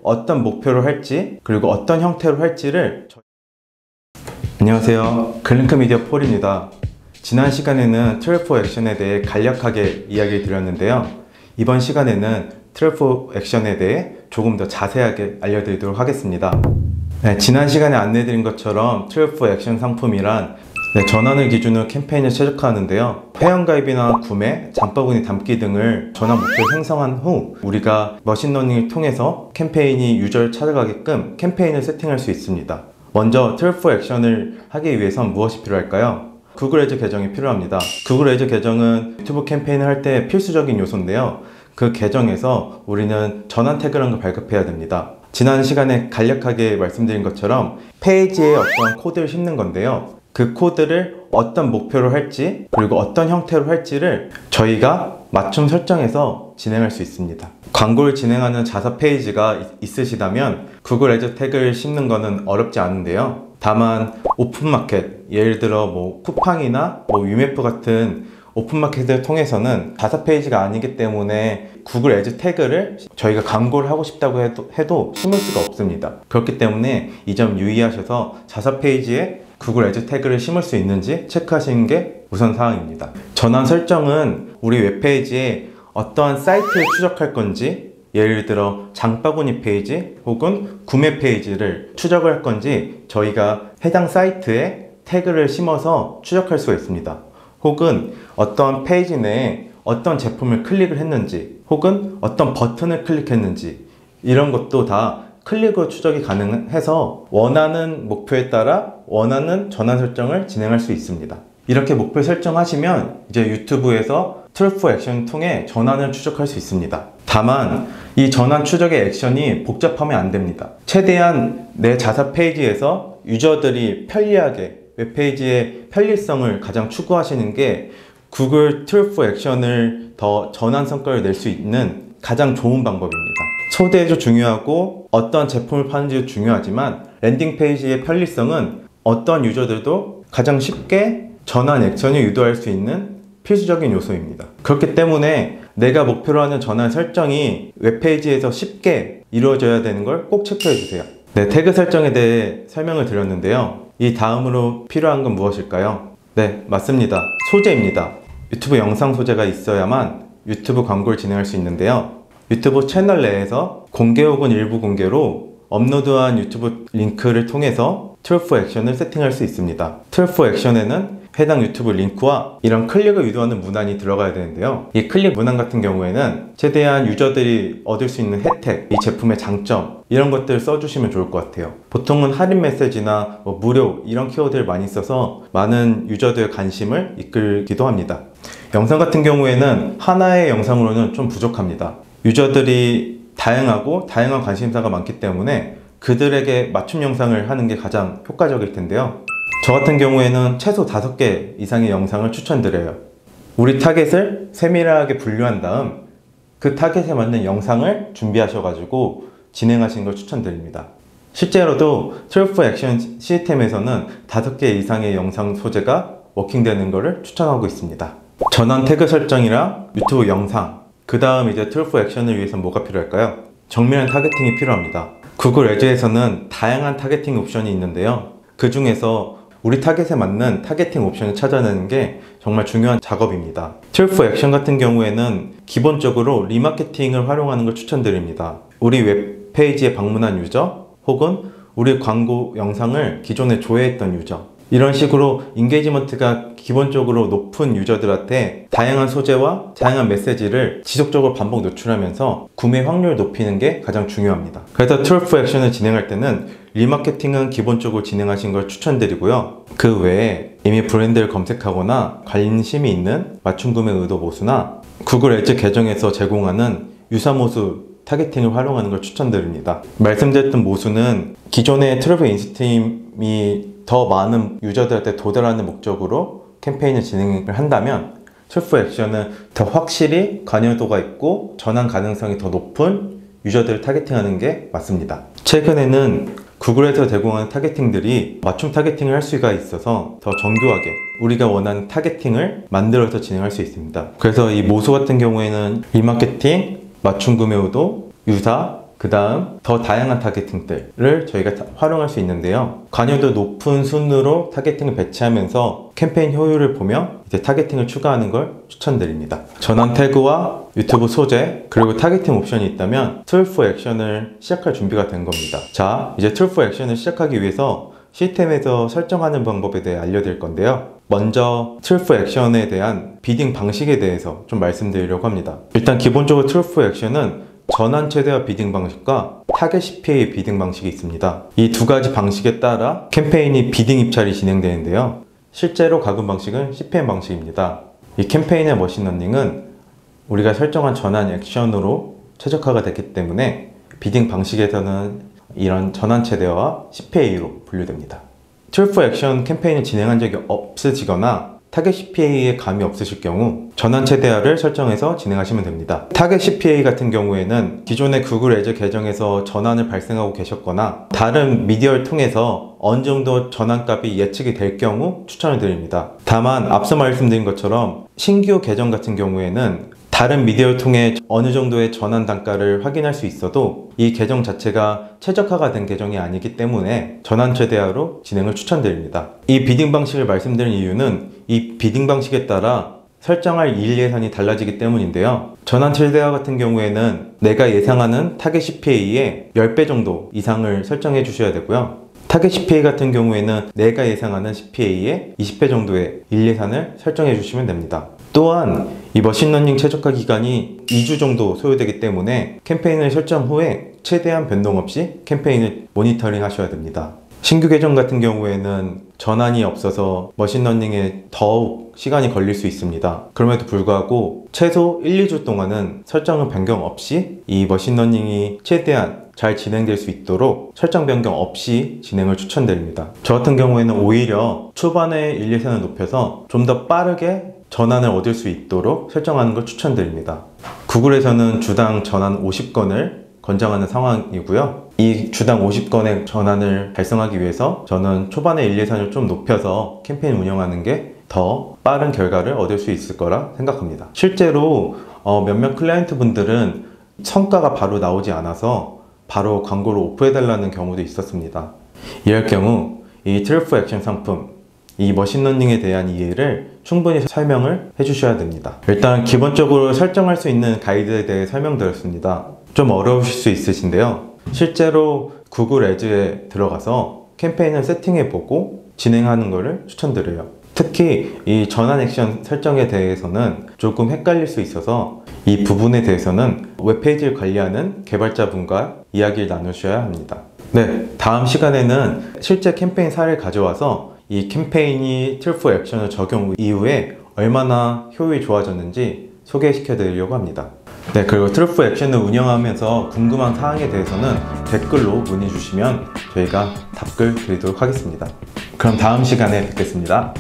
어떤 목표로 할지 그리고 어떤 형태로 할지를 안녕하세요, 글링크 미디어 폴입니다. 지난 시간에는 12 액션에 대해 간략하게 이야기 드렸는데요. 이번 시간에는 12 액션에 대해 조금 더 자세하게 알려드리도록 하겠습니다. 지난 시간에 안내드린 것처럼 12 액션 상품이란 전환을 기준으로 캠페인을 최적화하는데요. 회원가입이나 구매, 장바구니 담기 등을 전환 목표를 생성한 후 우리가 머신러닝을 통해서 캠페인이 유저를 찾아가게끔 캠페인을 세팅할 수 있습니다. 먼저 12 액션을 하기 위해선 무엇이 필요할까요? 구글 애즈 계정이 필요합니다. 구글 애즈 계정은 유튜브 캠페인을 할 때 필수적인 요소인데요. 그 계정에서 우리는 전환 태그라는 걸 발급해야 됩니다. 지난 시간에 간략하게 말씀드린 것처럼 페이지에 어떤 코드를 씹는 건데요. 그 코드를 어떤 목표로 할지 그리고 어떤 형태로 할지를 저희가 맞춤 설정해서 진행할 수 있습니다. 광고를 진행하는 자사 페이지가 있으시다면 구글 애즈 태그를 씹는 거는 어렵지 않은데요. 다만 오픈마켓, 예를 들어 쿠팡이나 위메프 같은 오픈마켓을 통해서는 자사 페이지가 아니기 때문에 구글 애즈 태그를 저희가 광고를 하고 싶다고 해도 심을 수가 없습니다. 그렇기 때문에 이 점 유의하셔서 자사 페이지에 구글 애즈 태그를 심을 수 있는지 체크하시는 게 우선 사항입니다. 전환 설정은 우리 웹페이지에 어떠한 사이트를 추적할 건지, 예를 들어 장바구니 페이지 혹은 구매 페이지를 추적을 할 건지 저희가 해당 사이트에 태그를 심어서 추적할 수가 있습니다. 혹은 어떤 페이지 내에 어떤 제품을 클릭을 했는지 혹은 어떤 버튼을 클릭했는지 이런 것도 다 클릭으로 추적이 가능해서 원하는 목표에 따라 원하는 전환 설정을 진행할 수 있습니다. 이렇게 목표 설정하시면 이제 유튜브에서 12 액션을 통해 전환을 추적할 수 있습니다. 다만 이 전환 추적의 액션이 복잡하면 안 됩니다. 최대한 내 자사 페이지에서 유저들이 편리하게 웹페이지의 편리성을 가장 추구하시는 게 구글 12 액션을 더 전환 성과를 낼 수 있는 가장 좋은 방법입니다. 소재도 중요하고 어떤 제품을 파는지도 중요하지만 랜딩 페이지의 편리성은 어떤 유저들도 가장 쉽게 전환 액션을 유도할 수 있는 필수적인 요소입니다. 그렇기 때문에 내가 목표로 하는 전환 설정이 웹페이지에서 쉽게 이루어져야 되는 걸 꼭 체크해 주세요. 태그 설정에 대해 설명을 드렸는데요. 이 다음으로 필요한 건 무엇일까요? 네, 맞습니다. 소재입니다. 유튜브 영상 소재가 있어야만 유튜브 광고를 진행할 수 있는데요. 유튜브 채널 내에서 공개 혹은 일부 공개로 업로드한 유튜브 링크를 통해서 12 액션을 세팅할 수 있습니다. 12 액션에는 해당 유튜브 링크와 이런 클릭을 유도하는 문안이 들어가야 되는데요. 이 클릭 문안 같은 경우에는 최대한 유저들이 얻을 수 있는 혜택, 이 제품의 장점 이런 것들을 써주시면 좋을 것 같아요. 보통은 할인 메시지나 무료 이런 키워드를 많이 써서 많은 유저들의 관심을 이끌기도 합니다. 영상 같은 경우에는 하나의 영상으로는 좀 부족합니다. 유저들이 다양한 관심사가 많기 때문에 그들에게 맞춤 영상을 하는 게 가장 효과적일 텐데요. 저 같은 경우에는 최소 5개 이상의 영상을 추천드려요. 우리 타겟을 세밀하게 분류한 다음 그 타겟에 맞는 영상을 준비하셔가지고 진행하시는 걸 추천드립니다. 실제로도 12 액션 시스템에서는 5개 이상의 영상 소재가 워킹되는 것을 추천하고 있습니다. 전환 태그 설정이랑 유튜브 영상, 그 다음 이제 12 액션을 위해서 뭐가 필요할까요? 정밀한 타겟팅이 필요합니다. 구글 애즈에서는 다양한 타겟팅 옵션이 있는데요. 그 중에서 우리 타겟에 맞는 타겟팅 옵션을 찾아내는 게 정말 중요한 작업입니다. 12 액션 같은 경우에는 기본적으로 리마케팅을 활용하는 걸 추천드립니다. 우리 웹페이지에 방문한 유저 혹은 우리 광고 영상을 기존에 조회했던 유저, 이런 식으로 인게이지먼트가 기본적으로 높은 유저들한테 다양한 소재와 다양한 메시지를 지속적으로 반복 노출하면서 구매 확률을 높이는 게 가장 중요합니다. 그래서 12 액션을 진행할 때는 리마케팅은 기본적으로 진행하신 걸 추천드리고요. 그 외에 이미 브랜드를 검색하거나 관심이 있는 맞춤 구매 의도 모수나 구글 애즈 계정에서 제공하는 유사 모수 타겟팅을 활용하는 걸 추천드립니다. 말씀드렸던 모수는 기존의 12 인스팀이 더 많은 유저들한테 도달하는 목적으로 캠페인을 진행을 한다면 12 액션은 더 확실히 관여도가 있고 전환 가능성이 더 높은 유저들을 타겟팅하는 게 맞습니다. 최근에는 구글에서 제공하는 타겟팅들이 맞춤 타겟팅을 할 수가 있어서 더 정교하게 우리가 원하는 타겟팅을 만들어서 진행할 수 있습니다. 그래서 이 모수 같은 경우에는 리마케팅, 맞춤 구매 의도, 유사, 그 다음 더 다양한 타겟팅들을 저희가 활용할 수 있는데요. 관여도 높은 순으로 타겟팅을 배치하면서 캠페인 효율을 보며 이제 타겟팅을 추가하는 걸 추천드립니다. 전환 태그와 유튜브 소재 그리고 타겟팅 옵션이 있다면 툴 포 액션을 시작할 준비가 된 겁니다. 자, 이제 툴 포 액션을 시작하기 위해서 시스템에서 설정하는 방법에 대해 알려드릴 건데요. 먼저 툴 포 액션에 대한 비딩 방식에 대해서 좀 말씀드리려고 합니다. 일단 기본적으로 툴 포 액션은 전환 최대화 비딩 방식과 타겟 CPA 비딩 방식이 있습니다. 이 두 가지 방식에 따라 캠페인이 비딩 입찰이 진행되는데요. 실제로 각은 방식은 CPM 방식입니다. 이 캠페인의 머신러닝은 우리가 설정한 전환 액션으로 최적화가 됐기 때문에 비딩 방식에서는 이런 전환 최대화와 CPA로 분류됩니다. 툴 포 액션 캠페인을 진행한 적이 없으시거나 타겟 CPA에 감이 없으실 경우 전환 최대화를 설정해서 진행하시면 됩니다. 타겟 CPA 같은 경우에는 기존의 구글 애즈 계정에서 전환을 발생하고 계셨거나 다른 미디어를 통해서 어느 정도 전환값이 예측이 될 경우 추천을 드립니다. 다만 앞서 말씀드린 것처럼 신규 계정 같은 경우에는 다른 미디어를 통해 어느 정도의 전환 단가를 확인할 수 있어도 이 계정 자체가 최적화가 된 계정이 아니기 때문에 전환 최대화로 진행을 추천드립니다. 이 비딩 방식을 말씀드린 이유는 이 비딩 방식에 따라 설정할 일 예산이 달라지기 때문인데요. 전환 최대화 같은 경우에는 내가 예상하는 타겟 CPA의 10배 정도 이상을 설정해 주셔야 되고요. 타겟 CPA 같은 경우에는 내가 예상하는 CPA의 20배 정도의 일 예산을 설정해 주시면 됩니다. 또한 이 머신러닝 최적화 기간이 2주 정도 소요되기 때문에 캠페인을 설정 후에 최대한 변동 없이 캠페인을 모니터링 하셔야 됩니다. 신규 계정 같은 경우에는 전환이 없어서 머신러닝에 더욱 시간이 걸릴 수 있습니다. 그럼에도 불구하고 최소 1, 2주 동안은 설정은 변경 없이 이 머신러닝이 최대한 잘 진행될 수 있도록 설정 변경 없이 진행을 추천드립니다. 저 같은 경우에는 오히려 초반에 일 예산을 높여서 좀 더 빠르게 전환을 얻을 수 있도록 설정하는 걸 추천드립니다. 구글에서는 주당 전환 50건을 권장하는 상황이고요. 이 주당 50건의 전환을 달성하기 위해서 저는 초반에 일 예산을 좀 높여서 캠페인 운영하는 게 더 빠른 결과를 얻을 수 있을 거라 생각합니다. 실제로 몇몇 클라이언트 분들은 성과가 바로 나오지 않아서 바로 광고를 오프해달라는 경우도 있었습니다. 이럴 경우 이 툴 포 액션 상품, 이 머신러닝에 대한 이해를 충분히 설명을 해주셔야 됩니다. 일단 기본적으로 설정할 수 있는 가이드에 대해 설명드렸습니다. 좀 어려우실 수 있으신데요. 실제로 구글 애즈에 들어가서 캠페인을 세팅해보고 진행하는 것을 추천드려요. 특히 이 전환 액션 설정에 대해서는 조금 헷갈릴 수 있어서 이 부분에 대해서는 웹페이지를 관리하는 개발자분과 이야기를 나누셔야 합니다. 네, 다음 시간에는 실제 캠페인 사례를 가져와서 이 캠페인이 툴 포 액션을 적용 이후에 얼마나 효율이 좋아졌는지 소개시켜 드리려고 합니다. 네, 그리고 툴 포 액션을 운영하면서 궁금한 사항에 대해서는 댓글로 문의 주시면 저희가 답글 드리도록 하겠습니다. 그럼 다음 시간에 뵙겠습니다.